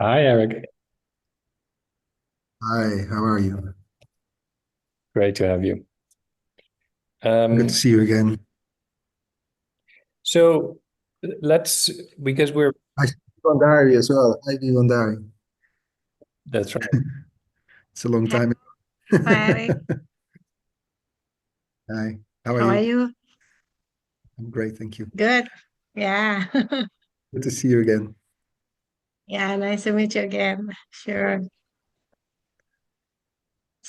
Hi, Eric. Hi, how are you? Great to have you. Good to Um, see you again. so let's, because we're, I see you on diary as well. I you on diary. that's right. It's a long Hi, time. Eric. Hi, how are How are you? you? I'm great, thank you. Good. Yeah. Good to see you again. Yeah, nice to meet you again. Sure.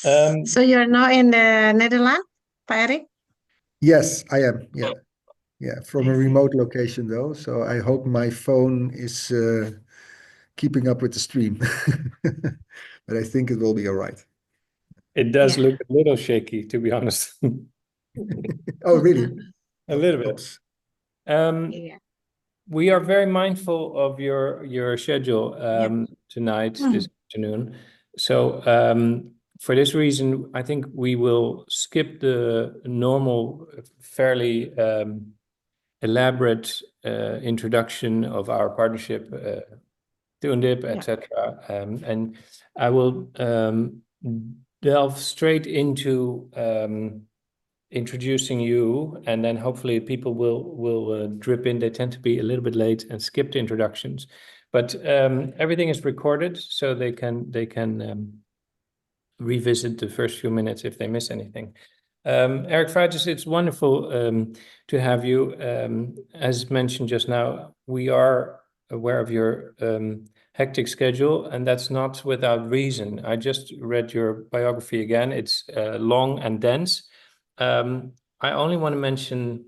Um, So you're now in the Netherlands, Eric? Yes, I am. Yeah, from a I see. remote location though, so I hope my phone is keeping up with the stream. But I think it will be all right. it does Yeah. look a little shaky, to be honest. Oh, really? A little bit. Oops. Um, Yeah. we are very mindful of your schedule Yeah. tonight, Mhm. this afternoon. So for this reason, I think we will skip the normal, fairly elaborate introduction of our partnership, Toondip, Yeah. etc. And I will delve straight into introducing you, and then hopefully people will drip in. They tend to be a little bit late and skip the introductions, but everything is recorded, so they can revisit the first few minutes if they miss anything. Eric Frijters, it's wonderful to have you. As mentioned just now, we are aware of your hectic schedule, and that's not without reason. I just read your biography again. It's long and dense. I only want to mention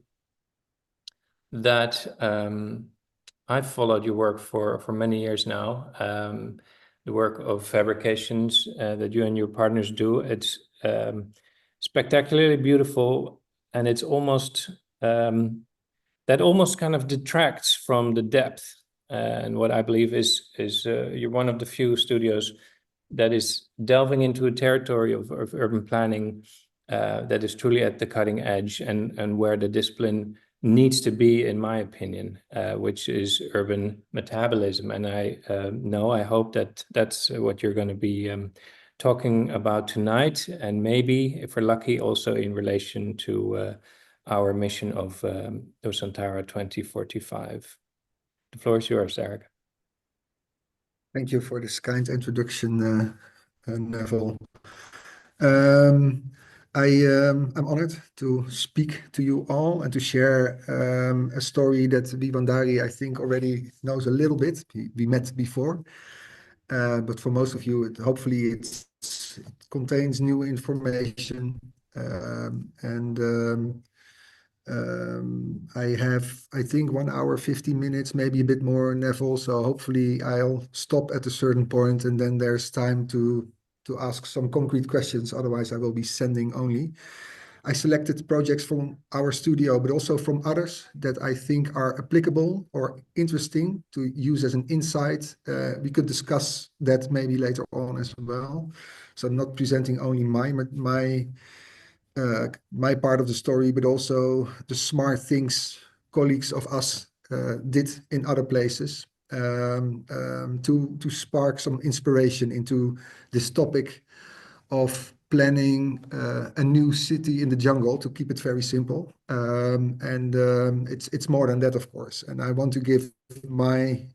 that I've followed your work for many years now. The work of FABRICations that you and your partners do. It's spectacularly beautiful, and it's almost that almost kind of detracts from the depth. And what I believe is you're one of the few studios that is delving into a territory of urban planning that is truly at the cutting edge and where the discipline needs to be, in my opinion, which is urban metabolism. And I hope that that's what you're going to be talking about tonight, and maybe, if we're lucky, also in relation to our mission of Nusantara 2045. The floor is yours, Eric. Thank you for this kind introduction, Neville. Um, I'm honored to speak to you all and to share a story that Vivandari, I think, already knows a little bit. We met before, but for most of you, hopefully it contains new information. I have, I think, 1 hour, 15 minutes, maybe a bit more, Neville. So hopefully I'll stop at a certain point and then there's time to ask some concrete questions. Otherwise, I will be sending only. I selected projects from our studio, but also from others that I think are applicable or interesting to use as an insight. We could discuss that maybe later on as well. So I'm not presenting only my part of the story, but also the smart things colleagues of us did in other places to spark some inspiration into this topic of planning a new city in the jungle, to keep it very simple. It's more than that, of course. And I want to give my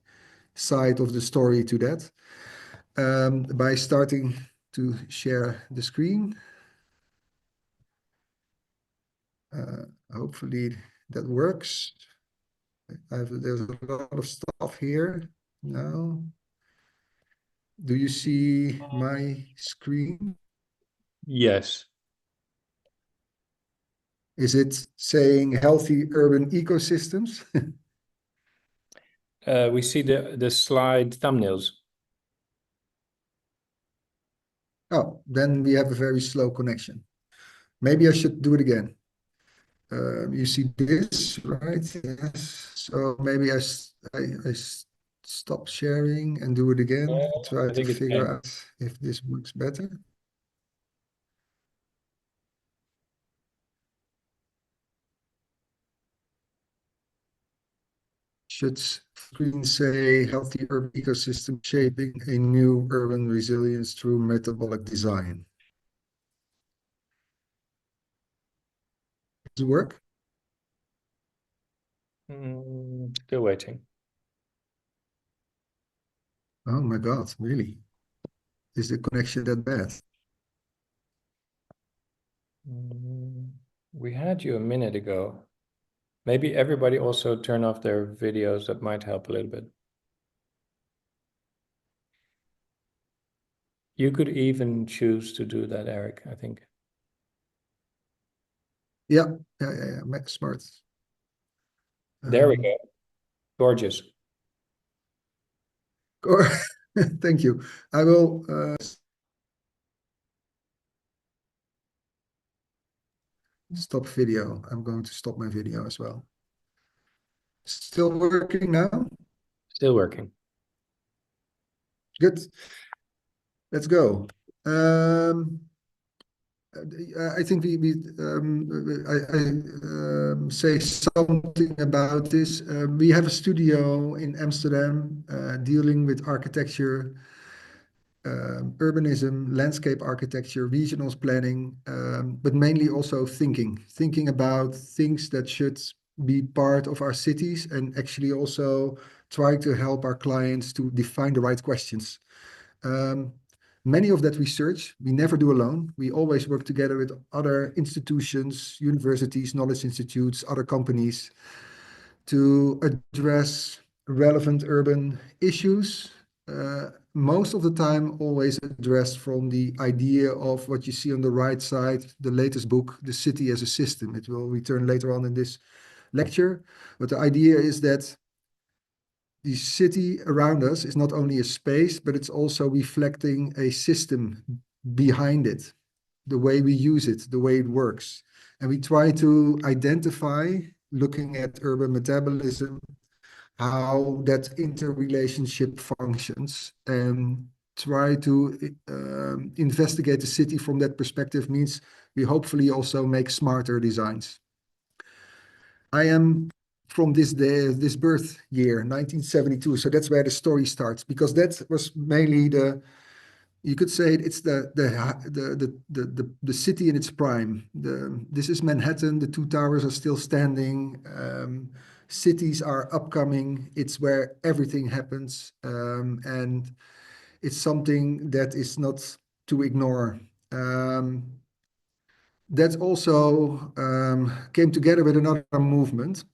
side of the story to that by starting to share the screen. Hopefully that works. There's a lot of stuff here now. Do you see my screen? Yes. Is it saying healthy urban ecosystems? We see the slide thumbnails. Oh, then we have a very slow connection. Maybe I should do it again. You see this, right? Yes. So maybe I stop sharing and do it again. Try I to think it's figure fine. out if this works better. Should screen say healthy urban ecosystem shaping a new urban resilience through metabolic design? Does it work? Still waiting. Oh my God, really? Is the connection that bad? We had you a minute ago. Maybe everybody also turn off their videos. That might help a little bit. You could even choose to do that, Eric, I think. Yeah, smart. There we go. Gorgeous. Thank you. I will stop video. I'm going to stop my video as well. Still working now? Still working. Good. Let's go. I think I say something about this. We have a studio in Amsterdam dealing with architecture, urbanism, landscape architecture, regional planning, but mainly also thinking about things that should be part of our cities, and actually also try to help our clients to define the right questions. Many of that research we never do alone. We always work together with other institutions, universities, knowledge institutes, other companies to address relevant urban issues. Most of the time, always addressed from the idea of what you see on the right side, the latest book, The City as a System. It will return later on in this lecture. But the idea is that the city around us is not only a space, but it's also reflecting a system behind it, the way we use it, the way it works. And we try to identify, looking at urban metabolism, how that interrelationship functions, and try to investigate the city from that perspective means we hopefully also make smarter designs. I am from this day, this birth year, 1972. So that's where the story starts, because that was mainly you could say it's the city in its prime. This is Manhattan. The two towers are still standing. Cities are upcoming. It's where everything happens, and it's something that is not to ignore. That also came together with another movement.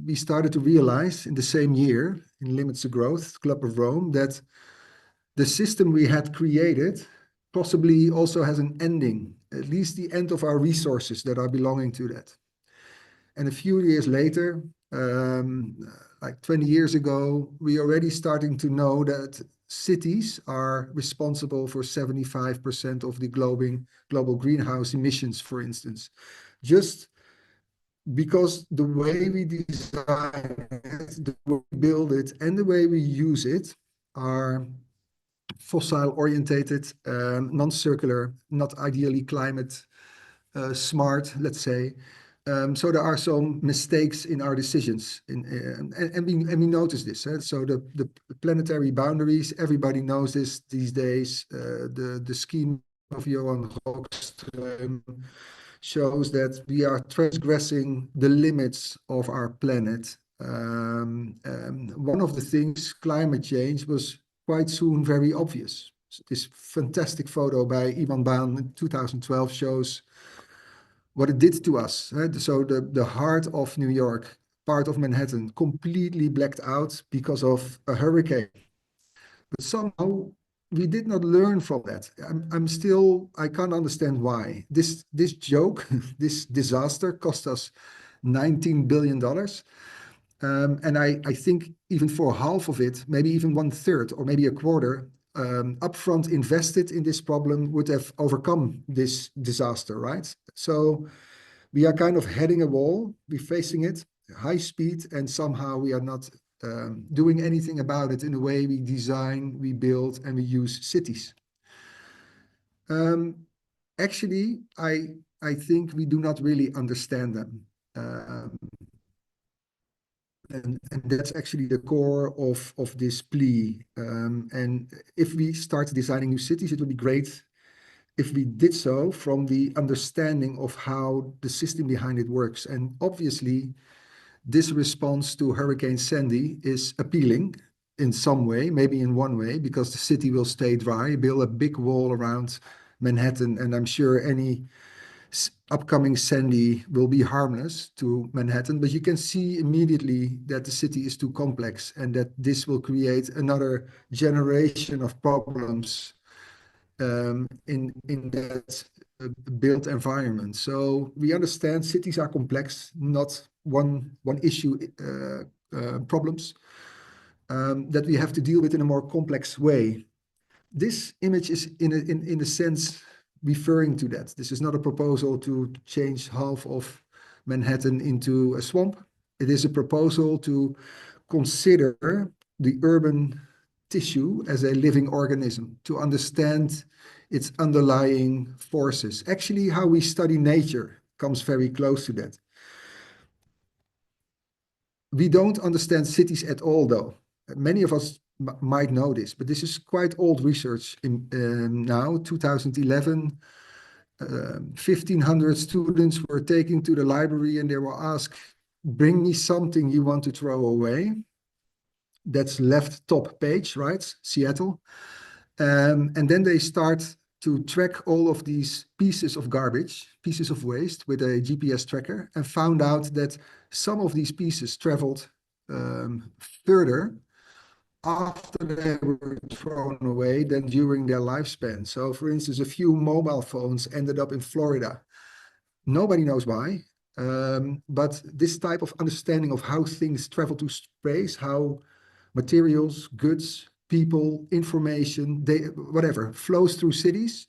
We started to realize in the same year, in Limits to Growth, Club of Rome, that the system we had created possibly also has an ending, at least the end of our resources that are belonging to that. And a few years later, like 20 years ago, we already starting to know that cities are responsible for 75% of the global greenhouse emissions, for instance. Just because the way we design it, the way we build it, and the way we use it are fossil orientated, non-circular, not ideally climate smart, let's say. So there are some mistakes in our decisions, and we notice this. So the planetary boundaries, everybody knows this these days. The scheme of Johan Hoogström shows that we are transgressing the limits of our planet. One of the things, climate change, was quite soon very obvious. This fantastic photo by Ivan Baan in 2012 shows what it did to us. So the heart of New York, part of Manhattan, completely blacked out because of a hurricane. But somehow we did not learn from that. I can't understand why. This joke, this disaster cost us $19 billion. And I think even for half of it, maybe even 1/3 or maybe a quarter, upfront invested in this problem would have overcome this disaster, right? So we are kind of heading a wall, we're facing it, high speed, and somehow we are not doing anything about it in the way we design, we build, and we use cities. Actually, I think we do not really understand them. And that's actually the core of this plea. And if we start designing new cities, it would be great if we did so from the understanding of how the system behind it works. And obviously, this response to Hurricane Sandy is appealing in some way, maybe in one way, because the city will stay dry, build a big wall around Manhattan, and I'm sure any upcoming Sandy will be harmless to Manhattan, but you can see immediately that the city is too complex and that this will create another generation of problems in that built environment. So we understand cities are complex, not one issue problems that we have to deal with in a more complex way. This image is in a sense referring to that. This is not a proposal to change half of Manhattan into a swamp. It is a proposal to consider the urban tissue as a living organism, to understand its underlying forces. Actually, how we study nature comes very close to that. We don't understand cities at all, though. Many of us might know this, but this is quite old research now, 2011. 1,500 students were taken to the library and they were asked, bring me something you want to throw away. That's left top page, right? Seattle. And then they start to track all of these pieces of garbage, pieces of waste with a GPS tracker, and found out that some of these pieces traveled further after they were thrown away than during their lifespan. So for instance, a few mobile phones ended up in Florida. Nobody knows why, but this type of understanding of how things travel to space, how materials, goods, people, information, whatever, flows through cities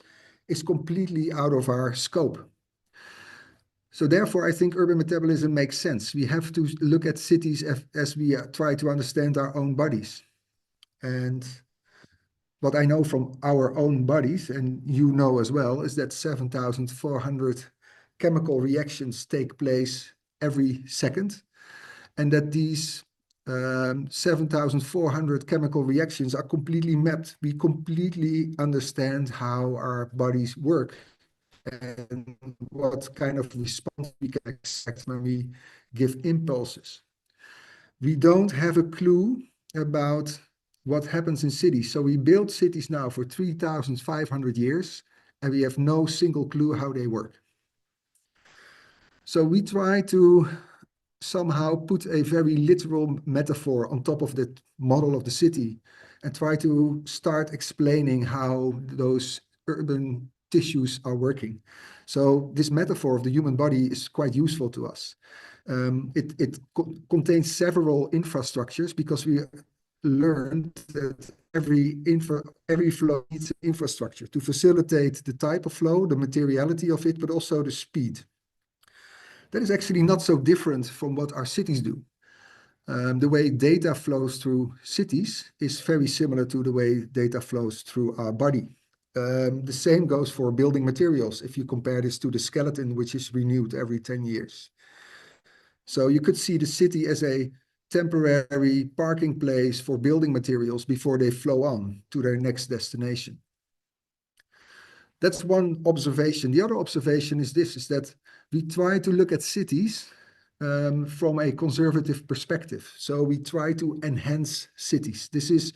is completely out of our scope. So therefore, I think urban metabolism makes sense. We have to look at cities as we try to understand our own bodies. And what I know from our own bodies, and you know as well, is that 7,400 chemical reactions take place every second, and that these 7,400 chemical reactions are completely mapped. We completely understand how our bodies work and what kind of response we can expect when we give impulses. We don't have a clue about what happens in cities. So we build cities now for 3,500 years, and we have no single clue how they work. So we try to somehow put a very literal metaphor on top of the model of the city and try to start explaining how those urban tissues are working. So this metaphor of the human body is quite useful to us. It contains several infrastructures because we learned that every flow needs infrastructure to facilitate the type of flow, the materiality of it, but also the speed. That is actually not so different from what our cities do. The way data flows through cities is very similar to the way data flows through our body. The same goes for building materials if you compare this to the skeleton, which is renewed every 10 years. So you could see the city as a temporary parking place for building materials before they flow on to their next destination. That's one observation. The other observation is this, is that we try to look at cities from a conservative perspective. So we try to enhance cities. This is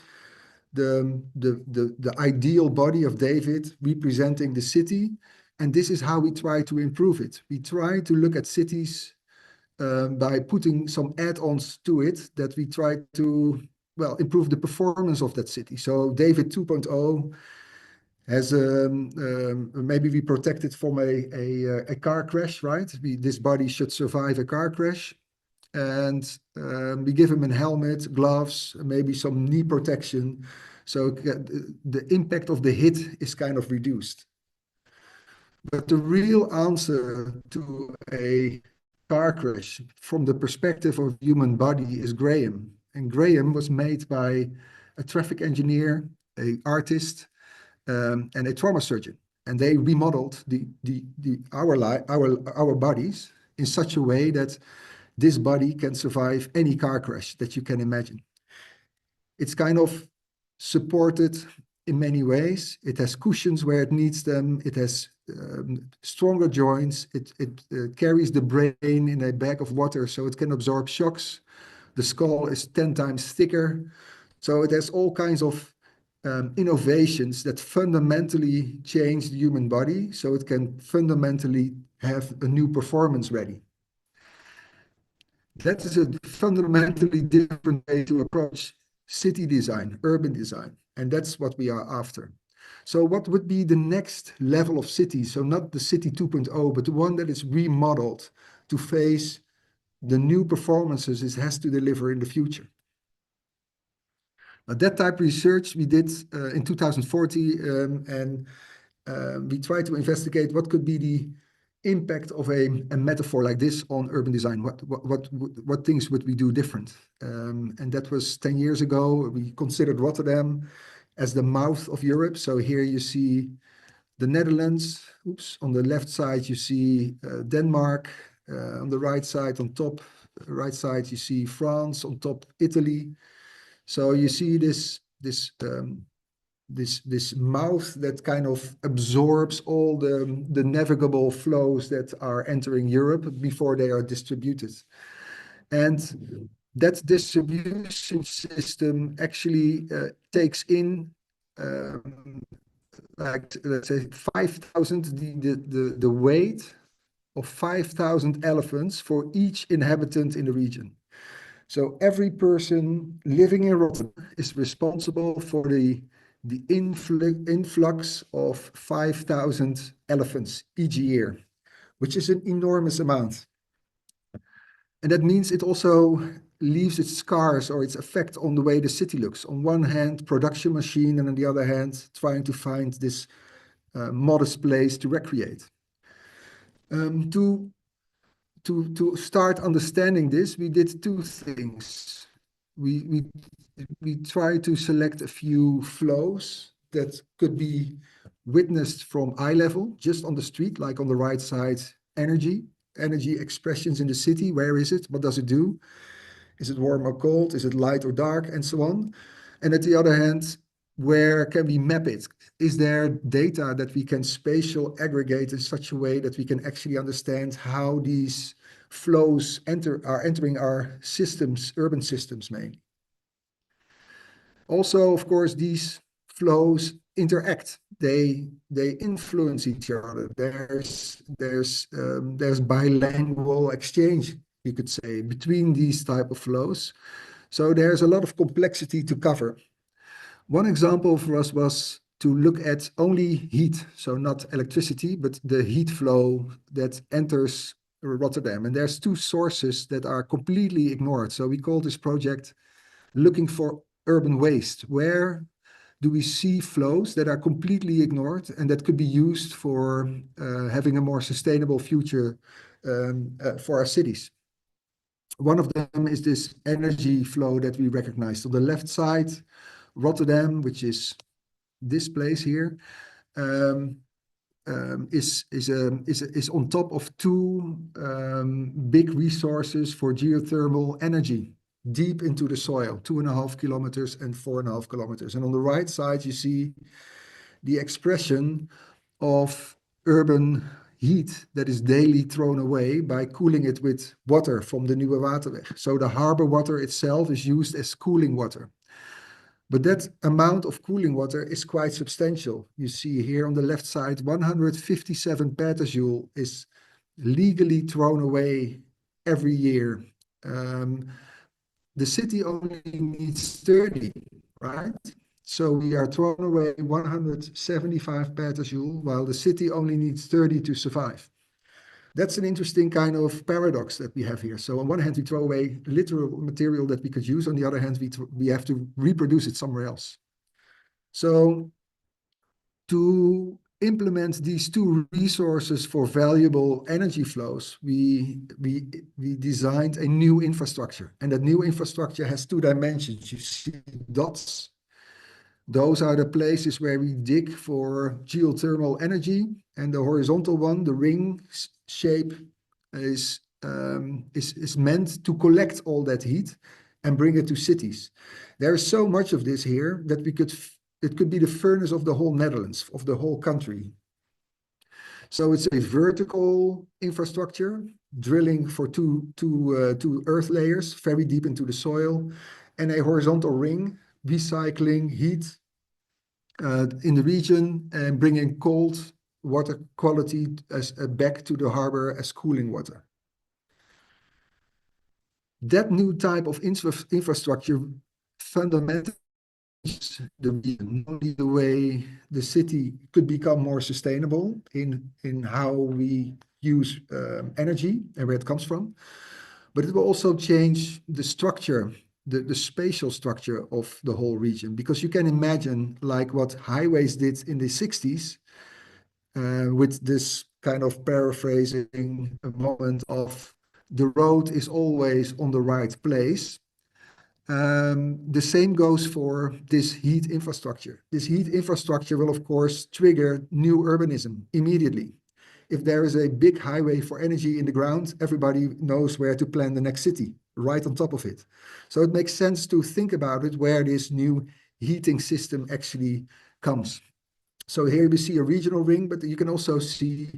the ideal body of David representing the city. And this is how we try to improve it. We try to look at cities by putting some add-ons to it that we try to, well, improve the performance of that city. So David 2.0 has maybe we protect it from a car crash, right? This body should survive a car crash. And we give him a helmet, gloves, maybe some knee protection. So the impact of the hit is kind of reduced. But the real answer to a car crash from the perspective of human body is Graham. And Graham was made by a traffic engineer, an artist, and a trauma surgeon. And they remodeled our bodies in such a way that this body can survive any car crash that you can imagine. It's kind of supported in many ways. It has cushions where it needs them. It has stronger joints. It carries the brain in a bag of water so it can absorb shocks. The skull is 10 times thicker. So it has all kinds of innovations that fundamentally change the human body so it can fundamentally have a new performance ready. That is a fundamentally different way to approach city design, urban design, and that's what we are after. So what would be the next level of city? So not the city 2.0, but the one that is remodeled to face the new performances it has to deliver in the future. That type of research we did in 2040, and we tried to investigate what could be the impact of a metaphor like this on urban design. What things would we do different? And that was 10 years ago. We considered Rotterdam as the mouth of Europe. So here you see the Netherlands. Oops, on the left side you see Denmark. On the right side, on top right side, you see France. On top, Italy. So you see this mouth that kind of absorbs all the navigable flows that are entering Europe before they are distributed. And that distribution system actually takes in like, let's say 5,000, the weight of 5,000 elephants for each inhabitant in the region. So every person living in Rotterdam is responsible for the influx of 5,000 elephants each year, which is an enormous amount. And that means it also leaves its scars or its effect on the way the city looks. On one hand, production machine, and on the other hand, trying to find this modest place to recreate. To start understanding this, we did two things. We tried to select a few flows that could be witnessed from eye level, just on the street, like on the right side, energy expressions in the city. Where is it? What does it do? Is it warm or cold? Is it light or dark? And so on. And at the other hand, where can we map it? Is there data that we can spatial aggregate in such a way that we can actually understand how these flows are entering our systems, urban systems mainly? Also, of course, these flows interact. They influence each other. There's bilingual exchange, you could say, between these type of flows. So there's a lot of complexity to cover. One example for us was to look at only heat, so not electricity, but the heat flow that enters Rotterdam. And there's two sources that are completely ignored. So we call this project Looking for Urban Waste. Where do we see flows that are completely ignored and that could be used for having a more sustainable future for our cities? One of them is this energy flow that we recognized. On the left side, Rotterdam, which is this place here, is on top of two big resources for geothermal energy deep into the soil, 2.5 kilometers and 4.5 kilometers. And on the right side, you see the expression of urban heat that is daily thrown away by cooling it with water from the Nieuwe Waterweg. So the harbor water itself is used as cooling water. But that amount of cooling water is quite substantial. You see here on the left side, 157 petajoule is legally thrown away every year. The city only needs 30, right? So we are throwing away 175 petajoule, while the city only needs 30 to survive. That's an interesting kind of paradox that we have here. So on one hand, we throw away literal material that we could use. On the other hand, we have to reproduce it somewhere else. So to implement these two resources for valuable energy flows, we designed a new infrastructure. And that new infrastructure has two dimensions. You see dots. Those are the places where we dig for geothermal energy. And the horizontal one, the ring shape, is is meant to collect all that heat and bring it to cities. There is so much of this here that it could be the furnace of the whole Netherlands, of the whole country. So it's a vertical infrastructure, drilling for two earth layers very deep into the soil, and a horizontal ring, recycling heat in the region and bringing cold water quality back to the harbor as cooling water. That new type of infrastructure fundamentally the region, only the way the city could become more sustainable in how we use energy and where it comes from, but it will also change the structure, the spatial structure of the whole region, because you can imagine like what highways did in the 60s with this kind of paraphrasing a moment of the road is always on the right place. The same goes for this heat infrastructure. This heat infrastructure will, of course, trigger new urbanism immediately. If there is a big highway for energy in the ground, everybody knows where to plan the next city, right on top of it. So it makes sense to think about it where this new heating system actually comes. So here we see a regional ring, but you can also see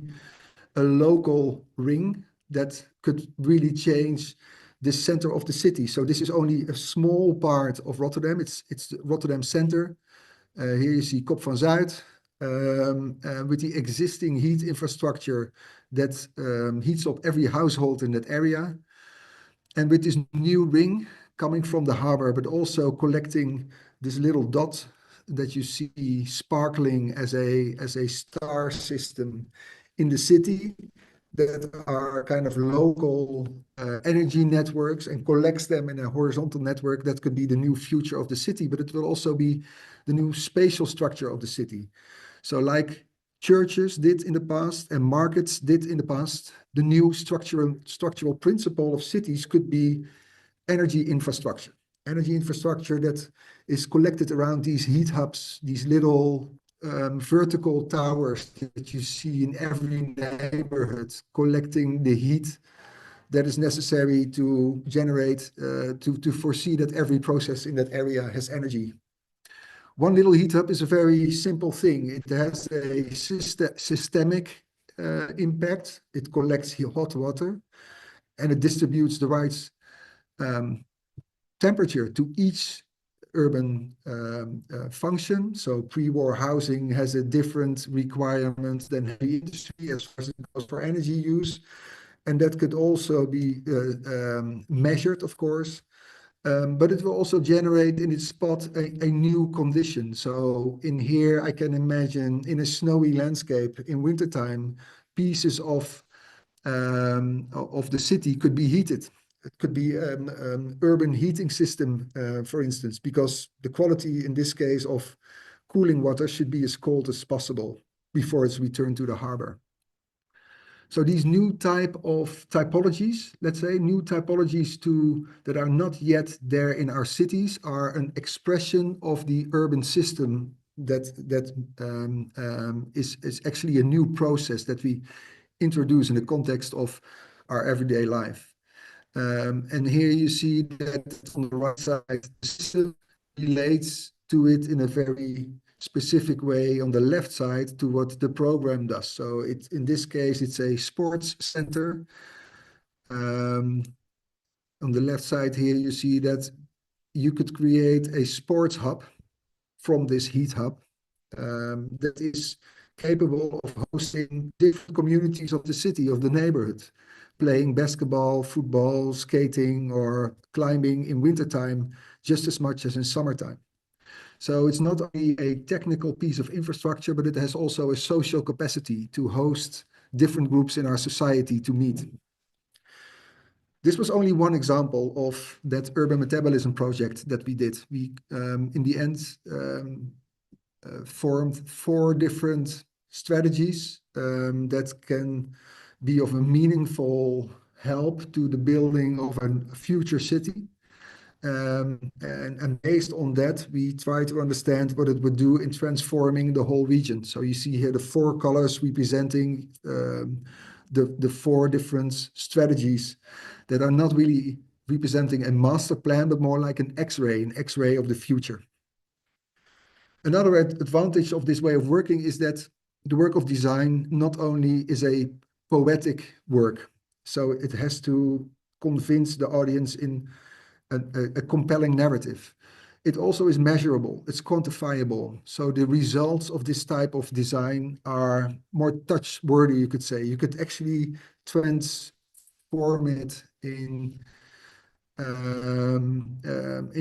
a local ring that could really change the center of the city. So this is only a small part of Rotterdam. It's the Rotterdam center. Here you see Kop van Zuid with the existing heat infrastructure that heats up every household in that area. And with this new ring coming from the harbor, but also collecting this little dot that you see sparkling as a star system in the city, that are kind of local energy networks, and collects them in a horizontal network. That could be the new future of the city, but it will also be the new spatial structure of the city. So like churches did in the past and markets did in the past, the new structural principle of cities could be energy infrastructure. Energy infrastructure that is collected around these heat hubs, these little vertical towers that you see in every neighborhood, collecting the heat that is necessary to generate, to foresee that every process in that area has energy. One little heat hub is a very simple thing. It has a systemic impact. It collects hot water and it distributes the right temperature to each urban function. So pre-war housing has a different requirement than heavy industry as far as it goes for energy use. And that could also be measured, of course. But it will also generate in its spot a new condition. So in here, I can imagine in a snowy landscape in wintertime, pieces of the city could be heated. It could be an urban heating system, for instance, because the quality in this case of cooling water should be as cold as possible before it's returned to the harbor. So these new type of typologies, let's say new typologies that are not yet there in our cities, are an expression of the urban system that is actually a new process that we introduce in the context of our everyday life. And here you see that on the right side, the system relates to it in a very specific way on the left side to what the program does. So in this case, it's a sports center. On the left side here, you see that you could create a sports hub from this heat hub that is capable of hosting different communities of the city, of the neighborhood, playing basketball, football, skating, or climbing in wintertime just as much as in summertime. So it's not only a technical piece of infrastructure, but it has also a social capacity to host different groups in our society to meet. This was only one example of that urban metabolism project that we did. We, in the end, formed 4 different strategies that can be of a meaningful help to the building of a future city. And based on that, we try to understand what it would do in transforming the whole region. So you see here the 4 colors representing the 4 different strategies that are not really representing a master plan, but more like an X-ray of the future. Another advantage of this way of working is that the work of design not only is a poetic work, so it has to convince the audience in a compelling narrative. It also is measurable, it's quantifiable. So the results of this type of design are more touch-worthy, you could say. You could actually transform it in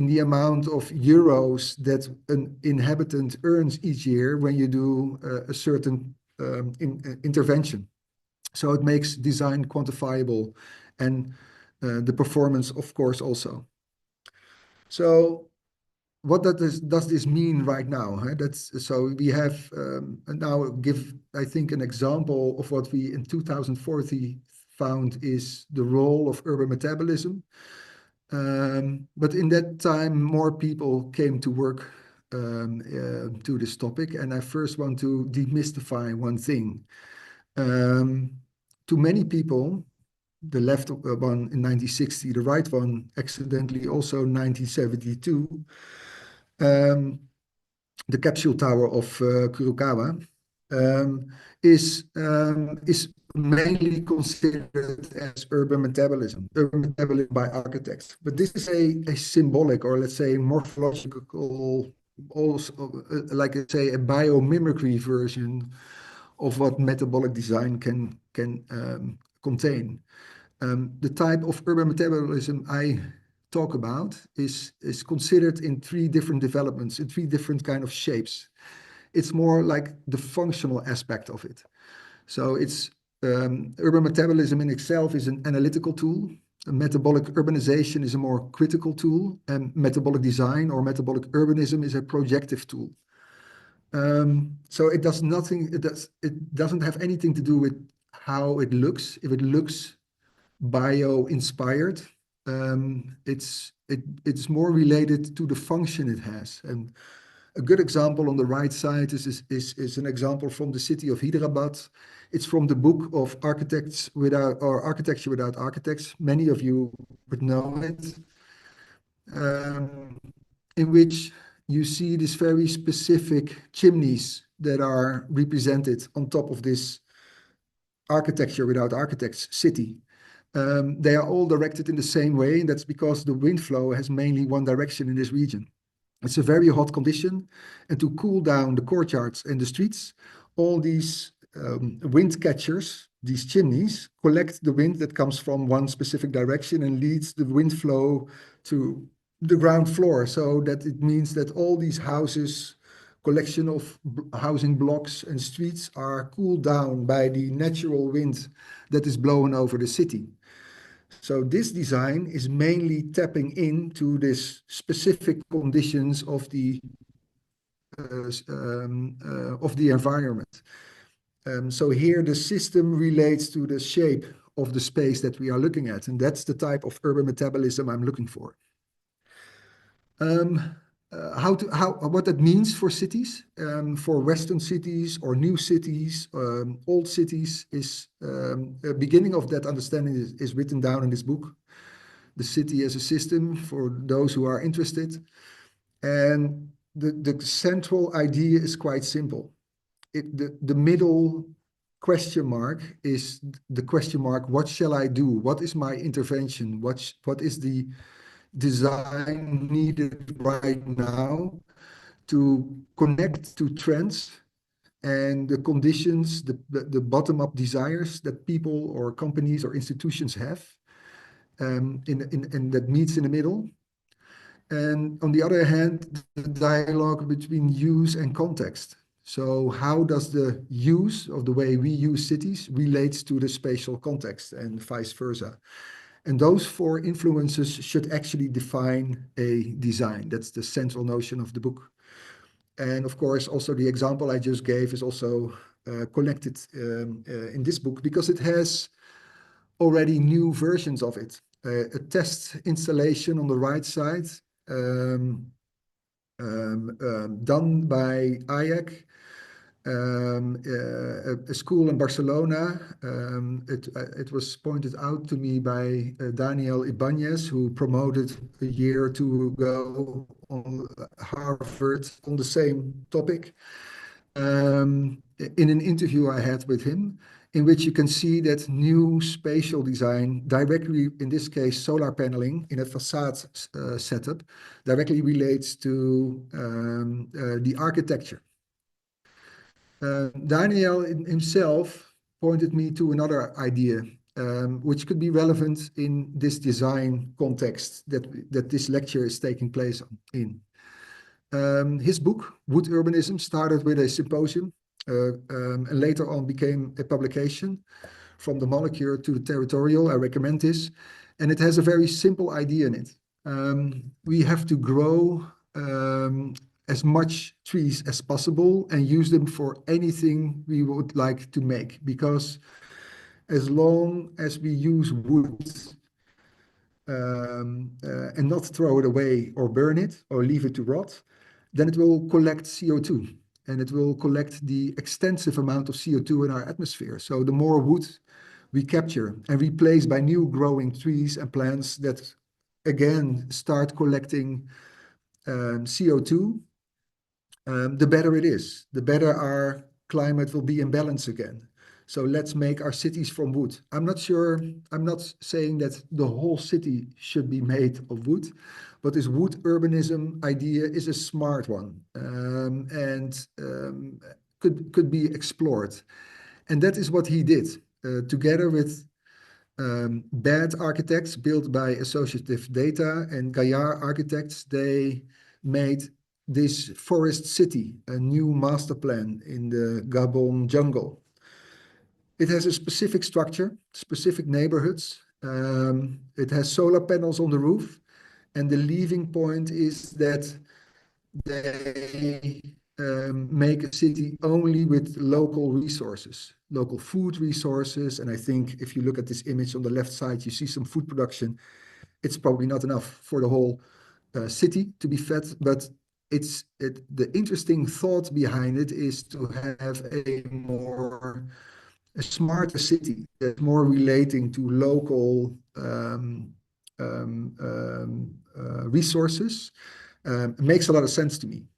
the amount of euros that an inhabitant earns each year when you do a certain intervention. So it makes design quantifiable, and the performance, of course, also. So what does this mean right now? Huh? So we have now give, I think, an example of what we in 2040 found is the role of urban metabolism. But in that time, more people came to work to this topic, and I first want to demystify one thing. To many people, the left one in 1960, the right one accidentally also 1972, the capsule tower of Kurokawa is mainly considered as urban metabolism by architects. But this is a symbolic, or let's say morphological, also like I say a biomimicry version of what metabolic design can contain. The type of urban metabolism I talk about is considered in 3 different developments, in 3 different kind of shapes. It's more like the functional aspect of it. So it's urban metabolism in itself is an analytical tool. Metabolic urbanization is a more critical tool, and metabolic design or metabolic urbanism is a projective tool. So it does nothing. It doesn't have anything to do with how it looks. If it looks bio-inspired, it's more related to the function it has. And a good example on the right side is an example from the city of Hyderabad. It's from the book of Architecture Without Architects. Many of you would know it, in which you see these very specific chimneys that are represented on top of this Architecture Without Architects city. They are all directed in the same way, and that's because the wind flow has mainly one direction in this region. It's a very hot condition, and to cool down the courtyards and the streets, all these wind catchers, these chimneys, collect the wind that comes from one specific direction and leads the wind flow to the ground floor. So that it means that all these houses, collection of housing blocks and streets are cooled down by the natural wind that is blowing over the city. So this design is mainly tapping into this specific conditions of the environment. So here the system relates to the shape of the space that we are looking at, and that's the type of urban metabolism I'm looking for. What that means for cities, for Western cities or new cities, old cities, is a beginning of that understanding is written down in this book, The City as a System, for those who are interested. And the central idea is quite simple. The middle question mark is the question mark, what shall I do? What is my intervention? What is the design needed right now to connect to trends and the conditions, the bottom-up desires that people or companies or institutions have, and that meets in the middle. And on the other hand, the dialogue between use and context. So how does the use of the way we use cities relates to the spatial context and vice versa? And those 4 influences should actually define a design. That's the central notion of the book. And of course, also the example I just gave is also collected in this book because it has already new versions of it. A test installation on the right side done by IAC a school in Barcelona. It was pointed out to me by Daniel Ibanez, who promoted a year or two ago on Harvard on the same topic. In an interview I had with him, in which you can see that new spatial design directly, in this case, solar paneling in a facade setup, directly relates to the architecture. Daniel himself pointed me to another idea, which could be relevant in this design context that this lecture is taking place in. His book, Wood Urbanism, started with a symposium and later on became a publication, From the Molecular to the Territorial. I recommend this. And it has a very simple idea in it. We have to grow as much trees as possible and use them for anything we would like to make, because as long as we use wood and not throw it away or burn it or leave it to rot, then it will collect CO2 and it will collect the extensive amount of CO2 in our atmosphere. So the more wood we capture and replace by new growing trees and plants that again start collecting CO2, the better it is, the better our climate will be in balance again. So let's make our cities from wood. I'm not saying that the whole city should be made of wood, but this wood urbanism idea is a smart one, and could be explored. And that is what he did, together with BAD architects built by Associative Data and Gaillard architects. They made this forest city, a new master plan in the Gabon jungle. It has a specific structure, specific neighborhoods. It has solar panels on the roof. And the leaving point is that they make a city only with local resources, local food resources. And I think if you look at this image on the left side, you see some food production. It's probably not enough for the whole city to be fed, but the interesting thought behind it is to have a smarter city that's more relating to local resources. Makes a lot of sense to me.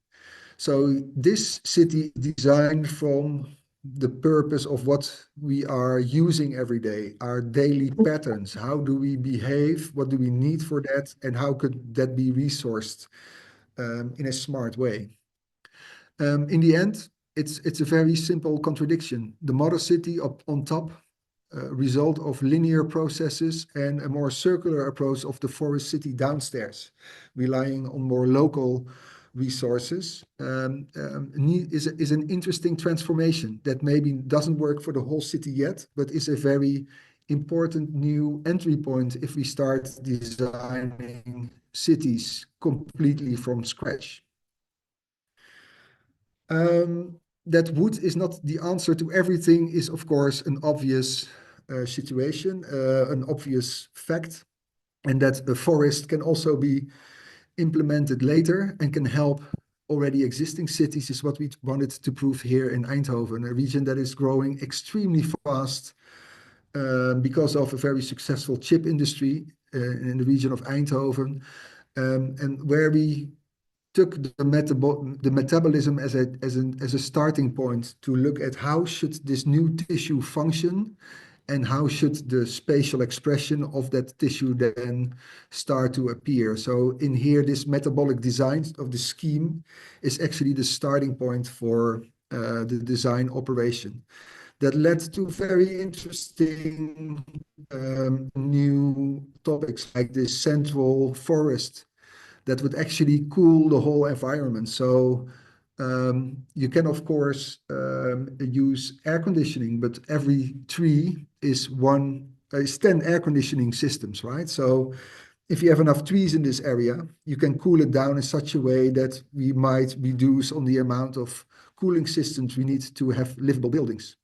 So this city designed from the purpose of what we are using every day, our daily patterns. How do we behave? What do we need for that? And how could that be resourced in a smart way? In the end, it's a very simple contradiction. The mother city up on top, result of linear processes, and a more circular approach of the forest city downstairs, relying on more local resources, is an interesting transformation that maybe doesn't work for the whole city yet, but is a very important new entry point if we start designing cities completely from scratch. That wood is not the answer to everything is, of course, an obvious situation, an obvious fact, and that a forest can also be implemented later and can help already existing cities, is what we wanted to prove here in Eindhoven, a region that is growing extremely fast because of a very successful chip industry in the region of Eindhoven, and where we took the metabolism as a starting point to look at how should this new tissue function and how should the spatial expression of that tissue then start to appear. So in here, this metabolic design of the scheme is actually the starting point for the design operation. That led to very interesting new topics like this central forest that would actually cool the whole environment. So you can, of course, use air conditioning, but every tree is 10 air conditioning systems, right? So if you have enough trees in this area, you can cool it down in such a way that we might reduce on the amount of cooling systems we need to have livable buildings.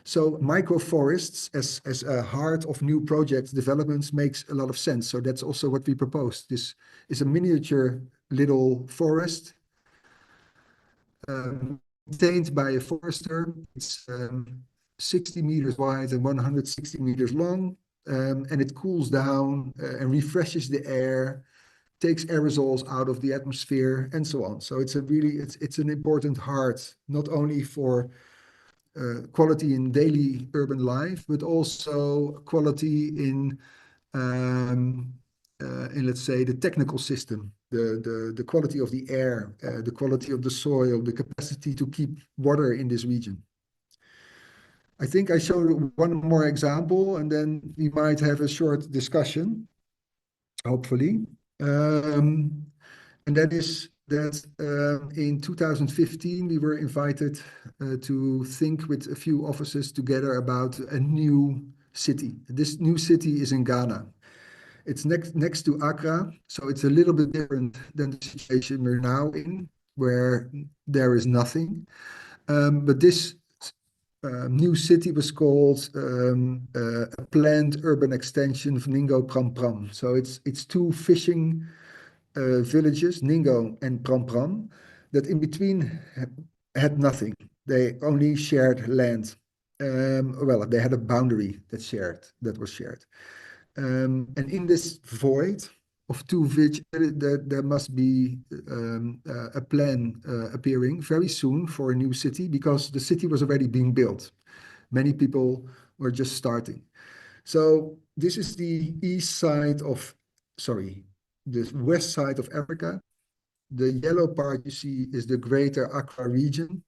So microforests as a heart of new project developments makes a lot of sense. So that's also what we proposed. This is a miniature little forest maintained by a forester. It's 60 meters wide and 160 meters long, and it cools down and refreshes the air, takes aerosols out of the atmosphere, and so on. So it's a really, it's an important heart, not only for quality in daily urban life, but also quality in let's say the technical system, the quality of the air, the quality of the soil, the capacity to keep water in this region. I think I showed one more example, and then we might have a short discussion, hopefully. And that is that in 2015, we were invited to think with a few officers together about a new city. This new city is in Ghana. It's next to Accra, so it's a little bit different than the situation we're now in, where there is nothing. But this new city was called a planned urban extension of Ningo Pram Pram. So it's two fishing villages, Ningo and Pram Pram, that in between had nothing. They only shared land. Well, they had a boundary that was shared. And in this void of two villages, there must be a plan appearing very soon for a new city, because the city was already being built. Many people were just starting. So this is the the west side of Africa. The yellow part you see is the greater Accra region,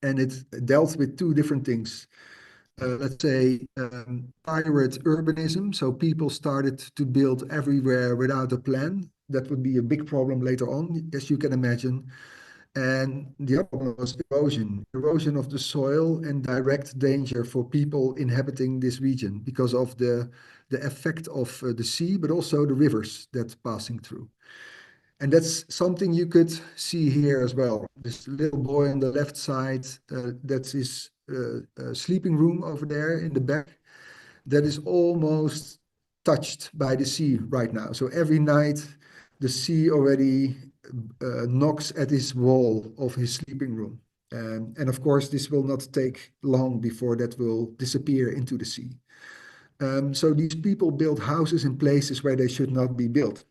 and it dealt with two different things. Let's say pirate urbanism, so people started to build everywhere without a plan. That would be a big problem later on, as you can imagine. And the other one was erosion of the soil, and direct danger for people inhabiting this region because of the effect of the sea, but also the rivers that's passing through. And that's something you could see here as well. This little boy on the left side, that's his sleeping room over there in the back, that is almost touched by the sea right now. So every night the sea already knocks at his wall of his sleeping room. And of course, this will not take long before that will disappear into the sea. So these people build houses in places where they should not be built.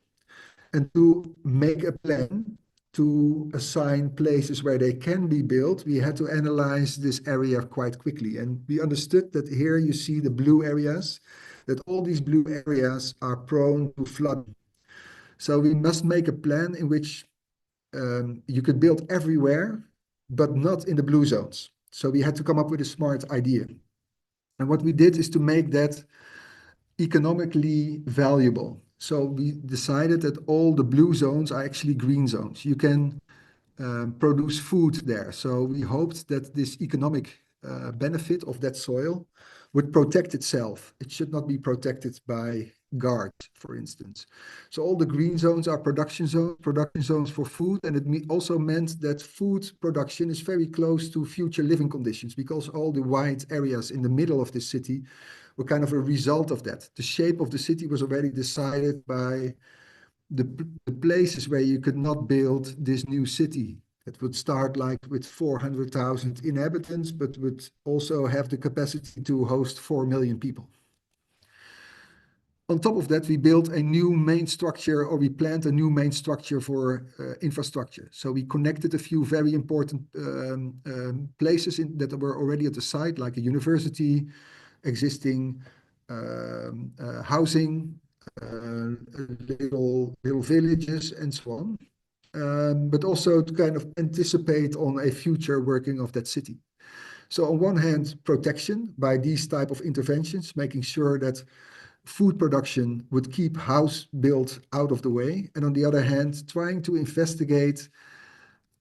And to make a plan to assign places where they can be built, we had to analyze this area quite quickly. And we understood that here you see the blue areas, that all these blue areas are prone to flooding. So we must make a plan in which you could build everywhere, but not in the blue zones. So we had to come up with a smart idea. And what we did is to make that economically valuable. So we decided that all the blue zones are actually green zones. You can produce food there. So we hoped that this economic benefit of that soil would protect itself. It should not be protected by guards, for instance. So all the green zones are production zones for food. And it also meant that food production is very close to future living conditions, because all the wide areas in the middle of the city were kind of a result of that. The shape of the city was already decided by the places where you could not build this new city. It would start like with 400,000 inhabitants, but would also have the capacity to host 4 million people. On top of that, we built a new main structure, or we planned a new main structure for infrastructure. So we connected a few very important places that were already at the site, like a university, existing housing, little villages, and so on. But also to kind of anticipate on a future working of that city. So on one hand, protection by these type of interventions, making sure that food production would keep house built out of the way. And on the other hand, trying to investigate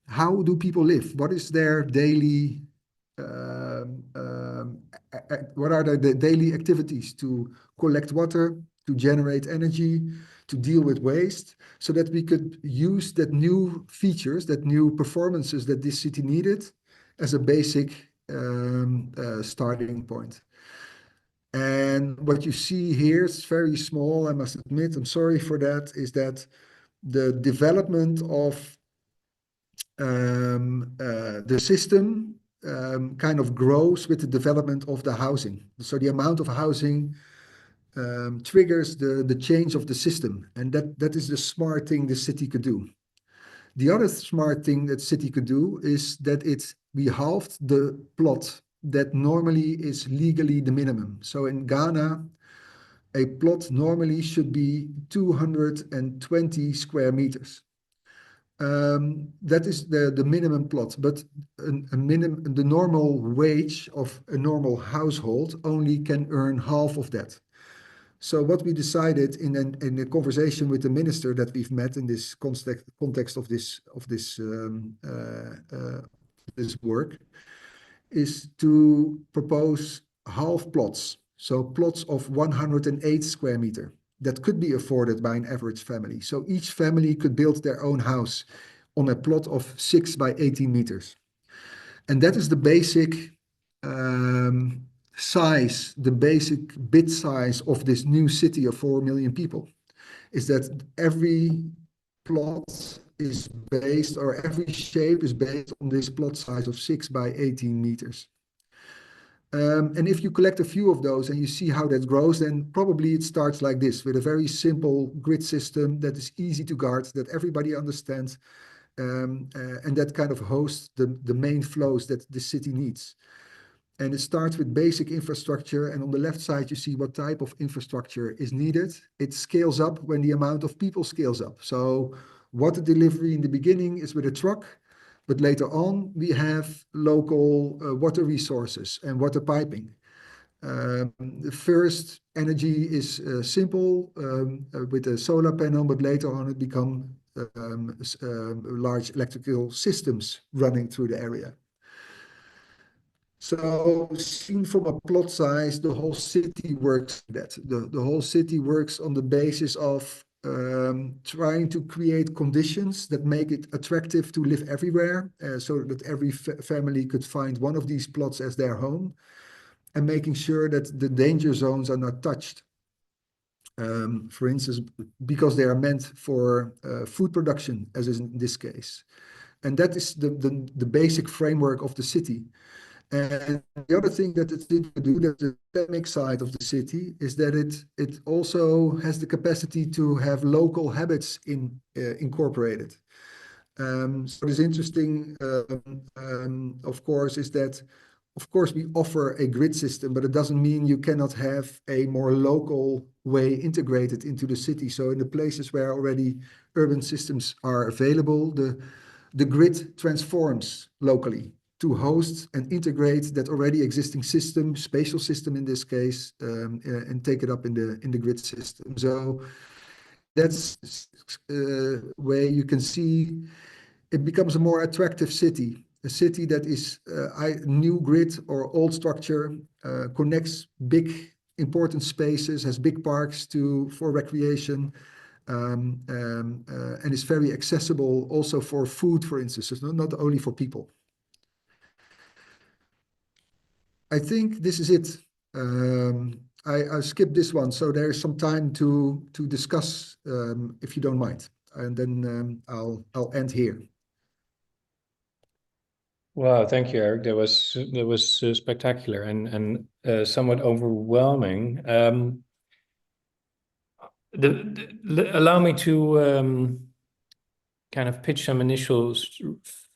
how do people live? What is their daily, what are the daily activities to collect water, to generate energy, to deal with waste, so that we could use that new features, that new performances that this city needed as a basic starting point. And what you see here is very small, I must admit, I'm sorry for that, is that the development of the system kind of grows with the development of the housing. So the amount of housing triggers the change of the system, and that is the smart thing the city could do. The other smart thing that city could do is that we halved the plot that normally is legally the minimum. So in Ghana, a plot normally should be 220 square meters. That is the minimum plot, but the normal wage of a normal household only can earn half of that. So what we decided in a conversation with the minister that we've met in this context of this work is to propose half plots. So plots of 108 square meter that could be afforded by an average family. So each family could build their own house on a plot of 6 by 18 meters. And that is the basic size, the basic bit size of this new city of 4 million people, is that every plot is based, or every shape is based on this plot size of 6 by 18 meters. And if you collect a few of those and you see how that grows, then probably it starts like this, with a very simple grid system that is easy to guard, that everybody understands, and that kind of hosts the main flows that the city needs. And it starts with basic infrastructure, and on the left side you see what type of infrastructure is needed. It scales up when the amount of people scales up. So water delivery in the beginning is with a truck, but later on we have local water resources and water piping. The first energy is simple with a solar panel, but later on it becomes large electrical systems running through the area. So seen from a plot size, the whole city works that. The whole city works on the basis of trying to create conditions that make it attractive to live everywhere, so that every family could find one of these plots as their home, and making sure that the danger zones are not touched. For instance, because they are meant for food production, as is in this case. And that is the basic framework of the city. And the other thing that it did do, that the dynamic side of the city, is that it also has the capacity to have local habits incorporated. So what is interesting, of course, is that, of course, we offer a grid system, but it doesn't mean you cannot have a more local way integrated into the city. So in the places where already urban systems are available, the grid transforms locally to host and integrate that already existing system, spatial system in this case, and take it up in the grid system. So that's where you can see it becomes a more attractive city, a city that is new grid or old structure, connects big important spaces, has big parks for recreation, and is very accessible also for food, for instance, so not only for people. I think this is it. I skipped this one, so there is some time to discuss, if you don't mind, and then I'll end here. Wow, thank you, Eric. That was spectacular and somewhat overwhelming. Allow me to kind of pitch some initial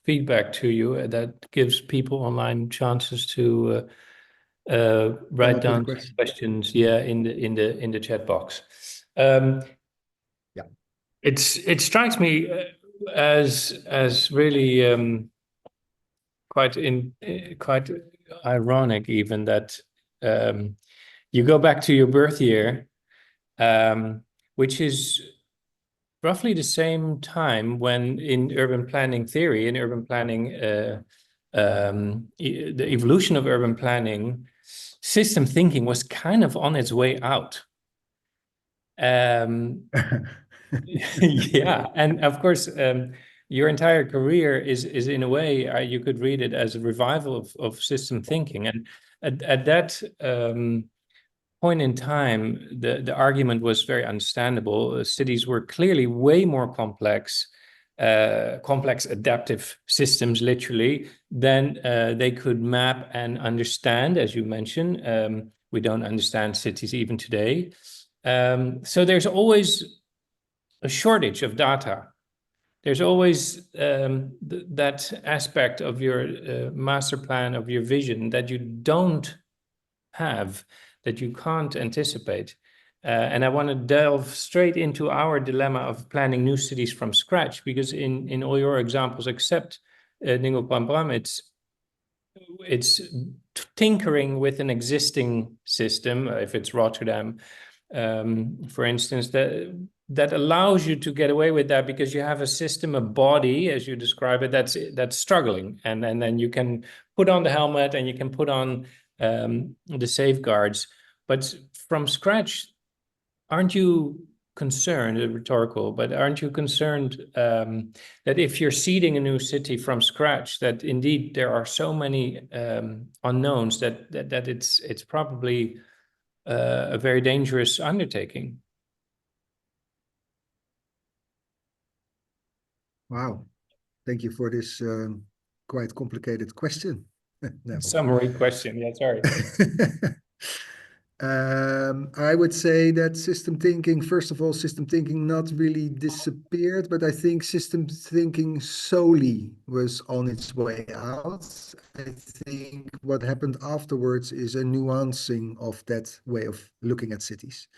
feedback to you that gives people online chances to write down questions, yeah, in the chat box. Yeah, it strikes me as really quite ironic even that you go back to your birth year, which is roughly the same time when in urban planning theory, in urban planning, the evolution of urban planning, system thinking was kind of on its way out. Yeah, and of course, your entire career is in a way, you could read it as a revival of system thinking. And at that point in time, the argument was very understandable. Cities were clearly way more complex. complex adaptive systems, literally, then they could map and understand, as you mentioned. We don't understand cities even today. So there's always a shortage of data. There's always that aspect of your master plan, of your vision, that you don't have, that you can't anticipate. And I want to delve straight into our dilemma of planning new cities from scratch, because in all your examples, except Ningel Pambram, it's tinkering with an existing system. If it's Rotterdam, for instance, that allows you to get away with that because you have a system, a body, as you describe it, that's struggling, and then you can put on the helmet and you can put on the safeguards. But from scratch, aren't you concerned, rhetorical, but aren't you concerned that if you're seeding a new city from scratch, that indeed there are so many unknowns that it's probably a very dangerous undertaking? Wow, thank you for this quite complicated question. Summary question, yeah, sorry. I would say that system thinking, first of all, system thinking not really disappeared, but I think system thinking solely was on its way out. I think what happened afterwards is a nuancing of that way of looking at cities.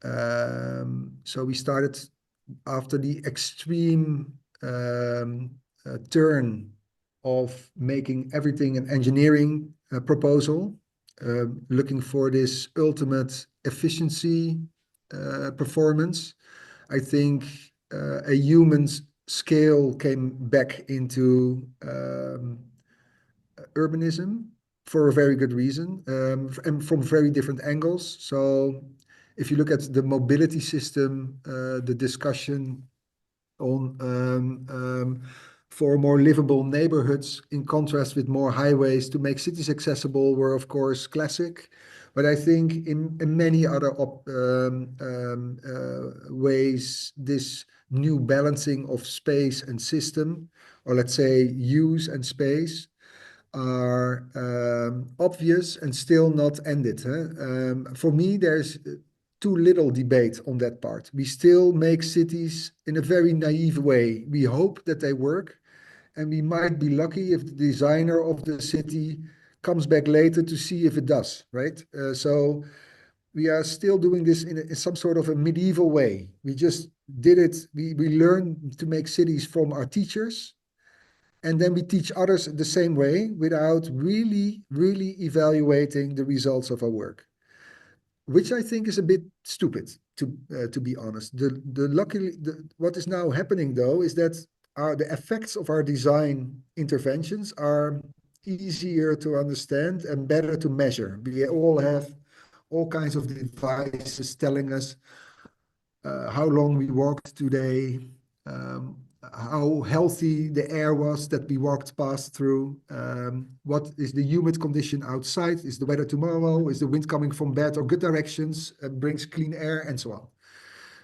So we started after the extreme turn of making everything an engineering proposal, looking for this ultimate efficiency performance. I think a human scale came back into urbanism for a very good reason, and from very different angles. So if you look at the mobility system, the discussion on for more livable neighborhoods in contrast with more highways to make cities accessible were of course classic. But I think in many other ways, this new balancing of space and system, or let's say use and space, are obvious and still not ended. For me, there's too little debate on that part. We still make cities in a very naive way. We hope that they work, and we might be lucky if the designer of the city comes back later to see if it does, right? So we are still doing this in some sort of a medieval way. We just did it. We learned to make cities from our teachers, and then we teach others the same way without really evaluating the results of our work, which I think is a bit stupid, to be honest. What is now happening though is that the effects of our design interventions are easier to understand and better to measure. We all have all kinds of devices telling us how long we walked today, how healthy the air was that we walked past through, what is the humid condition outside, is the weather tomorrow, is the wind coming from bad or good directions, brings clean air, and so on.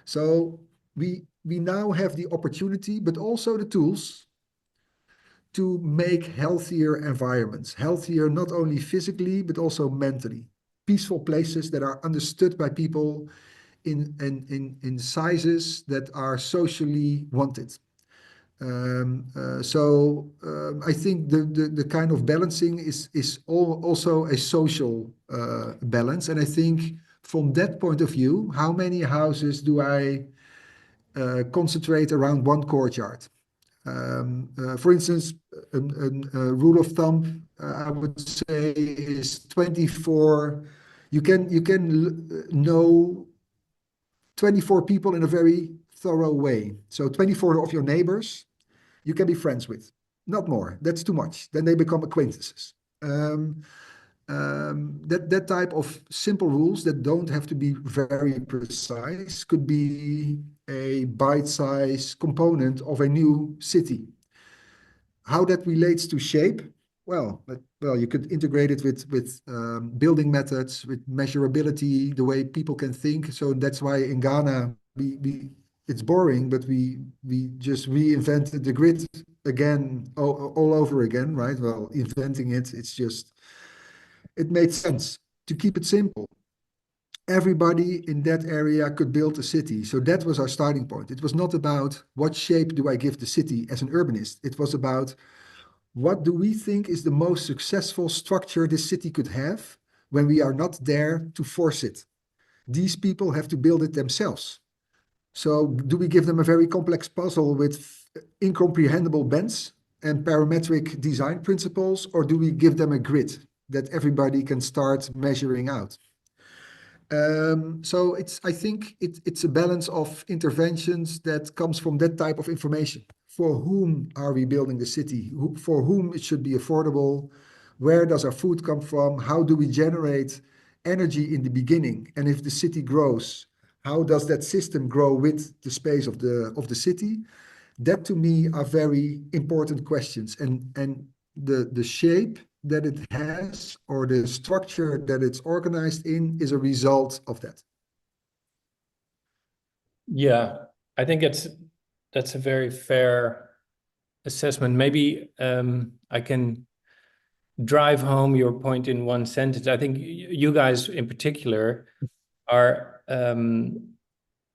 So we now have the opportunity, but also the tools to make healthier environments, healthier not only physically, but also mentally. Peaceful places that are understood by people in sizes that are socially wanted. So I think the kind of balancing is also a social balance. And I think from that point of view, how many houses do I concentrate around one courtyard? For instance, a rule of thumb, I would say, is 24. You can know 24 people in a very thorough way. So 24 of your neighbors you can be friends with, not more. That's too much. Then they become acquaintances. That type of simple rules that don't have to be very precise could be a bite-sized component of a new city. How that relates to shape? Well, you could integrate it with building methods, with measurability, the way people can think. So that's why in Ghana we it's boring, but we just reinvented the grid again, all over again, right? Well, inventing it, it made sense to keep it simple. Everybody in that area could build a city. So that was our starting point. It was not about what shape do I give the city as an urbanist. It was about what do we think is the most successful structure this city could have when we are not there to force it. These people have to build it themselves. So do we give them a very complex puzzle with incomprehensible bends and parametric design principles, or do we give them a grid that everybody can start measuring out? So I think it's a balance of interventions that comes from that type of information. For whom are we building the city? For whom it should be affordable? Where does our food come from? How do we generate energy in the beginning? And if the city grows, how does that system grow with the space of the city? That to me are very important questions. And the shape that it has or the structure that it's organized in is a result of that. Yeah, I think that's a very fair assessment. Maybe I can drive home your point in one sentence. I think you guys in particular are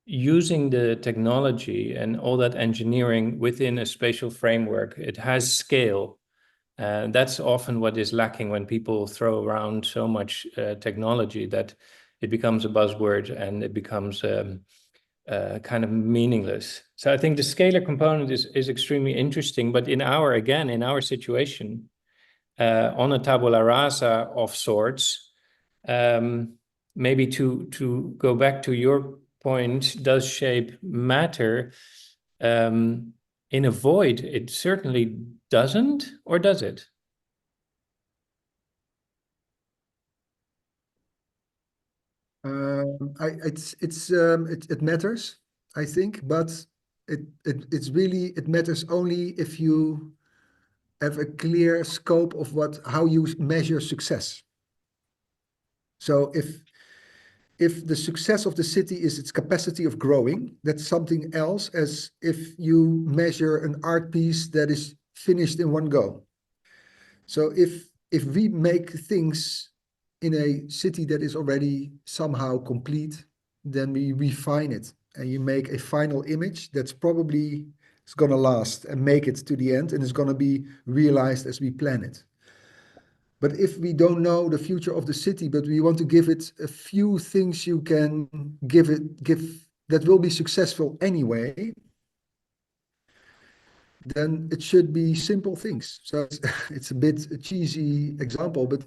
using the technology and all that engineering within a spatial framework. It has scale. That's often what is lacking when people throw around so much technology that it becomes a buzzword and it becomes kind of meaningless. So I think the scalar component is extremely interesting, but in our situation, on a tabula rasa of sorts, maybe to go back to your point, does shape matter? In a void, it certainly doesn't, or does it? It matters, I think, but it matters only if you have a clear scope of how you measure success. So if the success of the city is its capacity of growing, that's something else as if you measure an art piece that is finished in one go. So if we make things in a city that is already somehow complete, then we refine it and you make a final image that's probably is going to last and make it to the end and is going to be realized as we plan it. But if we don't know the future of the city, but we want to give it a few things you can give that will be successful anyway, then it should be simple things. So it's a bit a cheesy example, but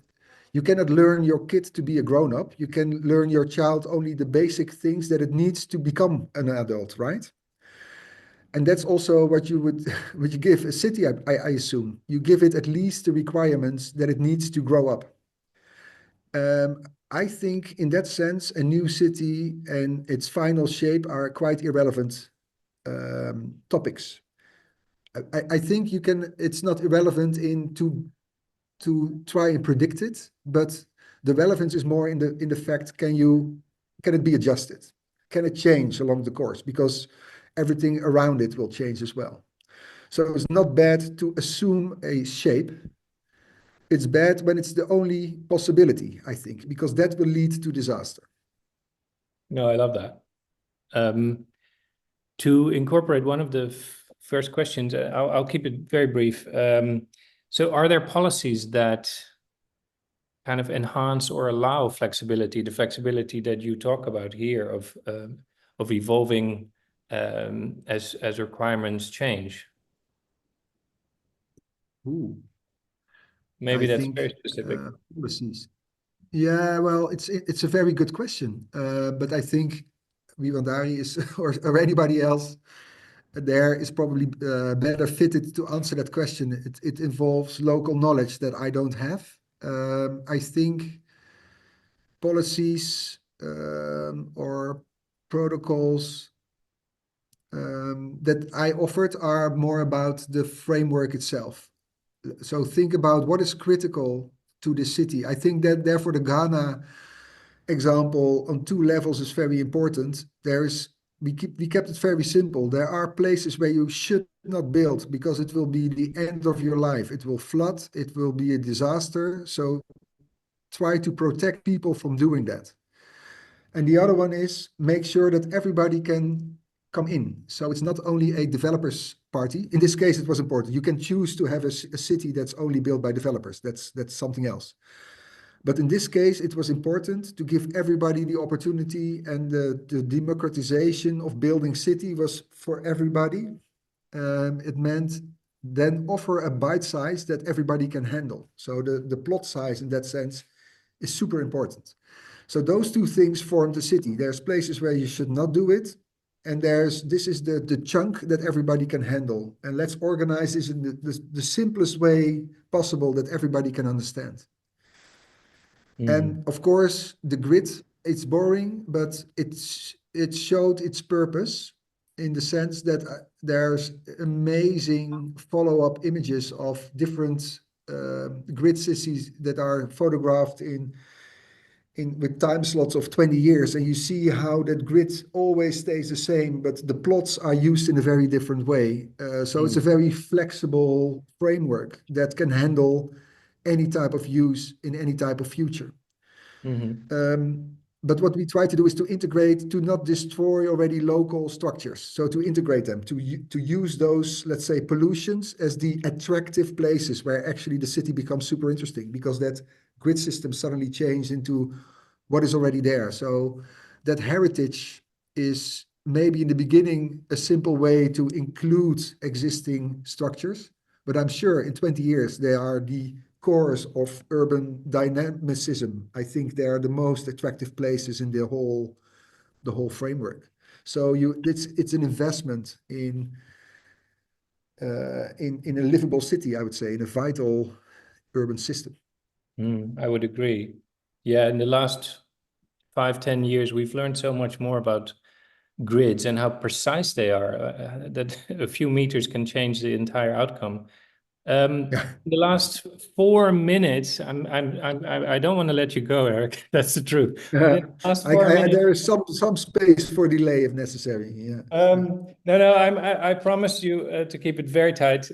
you cannot learn your kid to be a grown-up. You can learn your child only the basic things that it needs to become an adult, right? And that's also what you give a city, I assume. You give it at least the requirements that it needs to grow up. I think in that sense, a new city and its final shape are quite irrelevant topics. I think it's not irrelevant to try and predict it, but the relevance is more in the fact, can it be adjusted? Can it change along the course? Because everything around it will change as well. So it's not bad to assume a shape. It's bad when it's the only possibility, I think, because that will lead to disaster. No, I love that. To incorporate one of the first questions, I'll keep it very brief. So are there policies that kind of enhance or allow flexibility, the flexibility that you talk about here of evolving as requirements change? Ooh. Maybe that's very specific. Policies. Yeah, well, it's a very good question. But I think Vivandari is or anybody else there is probably better fitted to answer that question. It involves local knowledge that I don't have. I think policies or protocols that I offered are more about the framework itself. So think about what is critical to the city. I think that therefore the Ghana example on two levels is very important. There's we kept it very simple. There are places where you should not build because it will be the end of your life. It will flood, it will be a disaster. So try to protect people from doing that. And the other one is make sure that everybody can come in. So it's not only a developers party. In this case, it was important. You can choose to have a city that's only built by developers. That's something else. But in this case, it was important to give everybody the opportunity, and the democratization of building city was for everybody. It meant then offer a bite size that everybody can handle. So the plot size in that sense is super important. So those two things form the city. There's places where you should not do it. And this is the chunk that everybody can handle. And let's organize this in the simplest way possible that everybody can understand. And of course, the grid, it's boring, but it showed its purpose in the sense that there's amazing follow-up images of different grid cities that are photographed with time slots of 20 years, and you see how that grid always stays the same, but the plots are used in a very different way. So it's a very flexible framework that can handle any type of use in any type of future. But what we try to do is to integrate, to not destroy already local structures. So to integrate them, to use those, let's say, pollutions as the attractive places where actually the city becomes super interesting, because that grid system suddenly changed into what is already there. So that heritage is maybe in the beginning a simple way to include existing structures, but I'm sure in 20 years they are the cores of urban dynamicism. I think they are the most attractive places in the whole framework. So it's an investment in a livable city, I would say, in a vital urban system. I would agree. Yeah, in the last 5-10 years, we've learned so much more about grids and how precise they are, that a few meters can change the entire outcome. In the last 4 minutes, I don't want to let you go, Eric. That's the truth. But in the last 4 minutes, there is some space for delay if necessary. Yeah. No, I promise you to keep it very tight.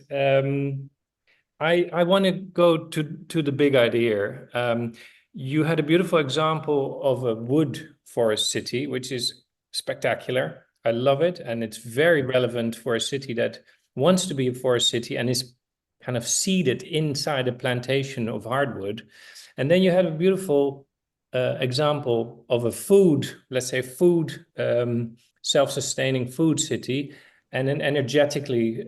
I want to go to the big idea. You had a beautiful example of a wood forest city, which is spectacular. I love it, and it's very relevant for a city that wants to be a forest city and is kind of seeded inside a plantation of hardwood. And then you had a beautiful example of a food, let's say food, self-sustaining food city, and an energetically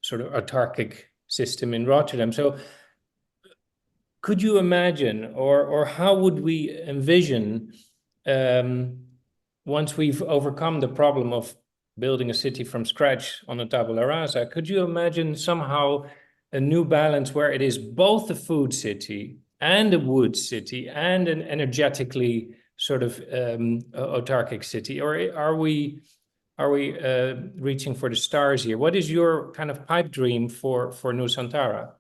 sort of autarkic system in Rotterdam. So could you imagine, or how would we envision, once we've overcome the problem of building a city from scratch on a tabula rasa, could you imagine somehow a new balance where it is both a food city and a wood city and an energetically sort of autarkic city? Or are we reaching for the stars here? What is your kind of pipe dream for Nusantara?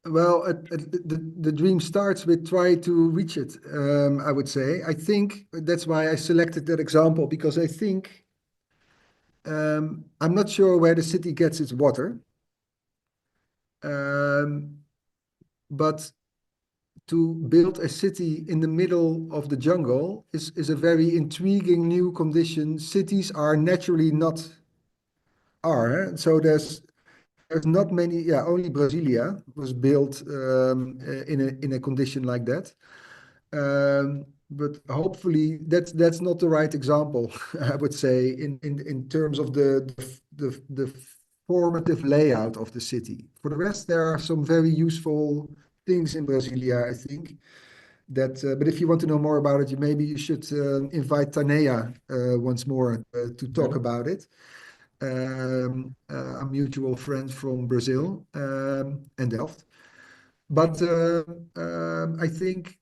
Well, the dream starts with try to reach it, I would say. I think that's why I selected that example, because I think I'm not sure where the city gets its water. But to build a city in the middle of the jungle is a very intriguing new condition. Cities are naturally not are. So there's not many, only Brasilia was built in a condition like that. But hopefully that's not the right example, I would say, in terms of the formative layout of the city. For the rest, there are some very useful things in Brasilia, I think. But if you want to know more about it, maybe you should invite Tanea once more to talk about it. A mutual friend from Brazil and Delft. But I think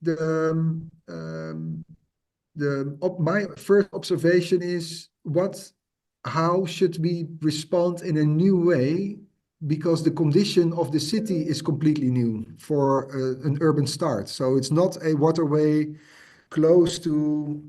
my first observation is how should we respond in a new way because the condition of the city is completely new for an urban start. So it's not a waterway close to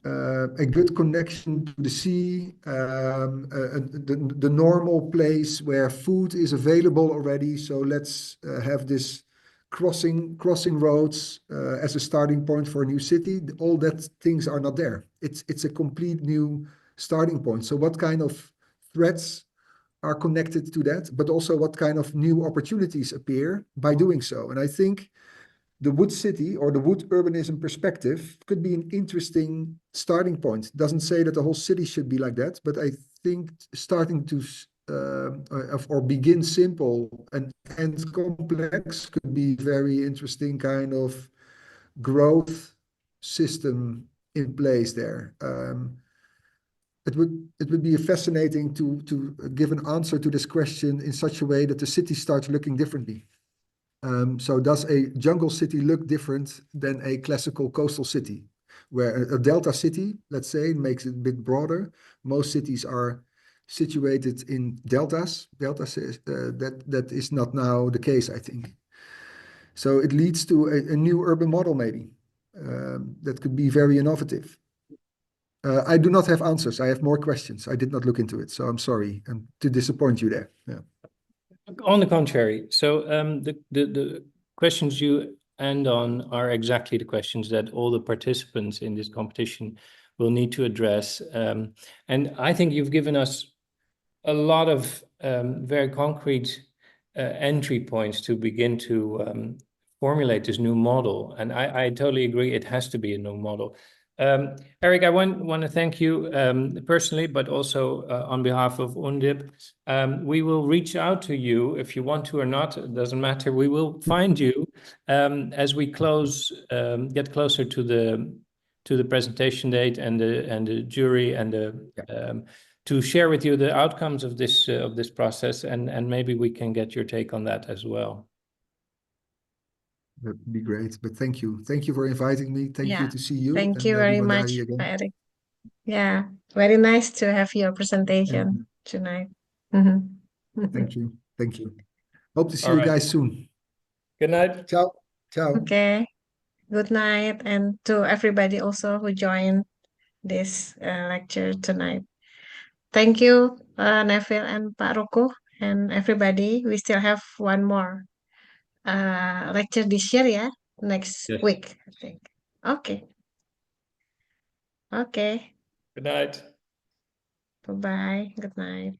a good connection to the sea, the normal place where food is available already. So let's have this crossing roads as a starting point for a new city. All that things are not there. It's a complete new starting point. So what kind of threats are connected to that, but also what kind of new opportunities appear by doing so? And I think the wood city or the wood urbanism perspective could be an interesting starting point. It doesn't say that the whole city should be like that, but I think starting to or begin simple and end complex could be very interesting kind of growth system in place there. It would be fascinating to give an answer to this question in such a way that the city starts looking differently. So does a jungle city look different than a classical coastal city? Where a delta city, let's say, makes it a bit broader. Most cities are situated in deltas. That is not now the case, I think. So it leads to a new urban model, maybe, that could be very innovative. I do not have answers. I have more questions. I did not look into it, so I'm sorry to disappoint you there. Yeah. On the contrary, so the questions you end on are exactly the questions that all the participants in this competition will need to address. And I think you've given us a lot of very concrete entry points to begin to formulate this new model. And I totally agree, it has to be a new model. Eric, I want to thank you personally, but also on behalf of Undip. We will reach out to you if you want to or not. It doesn't matter. We will find you as we get closer to the presentation date and the jury and to share with you the outcomes of this process, and maybe we can get your take on that as well. That'd be great. But thank you. Thank you for inviting me. Thank you to see you. Thank you very much, Eric. Yeah, very nice to have your presentation tonight. Thank you. Thank you. Hope to see you guys soon. Good night. Ciao. Ciao. Okay. Good night. And to everybody also who joined this lecture tonight. Thank you, Neville and Pak Rocco, and everybody. We still have one more lecture this year, yeah? Next week, I think. Okay. Okay. Good night. Bye-bye. Good night.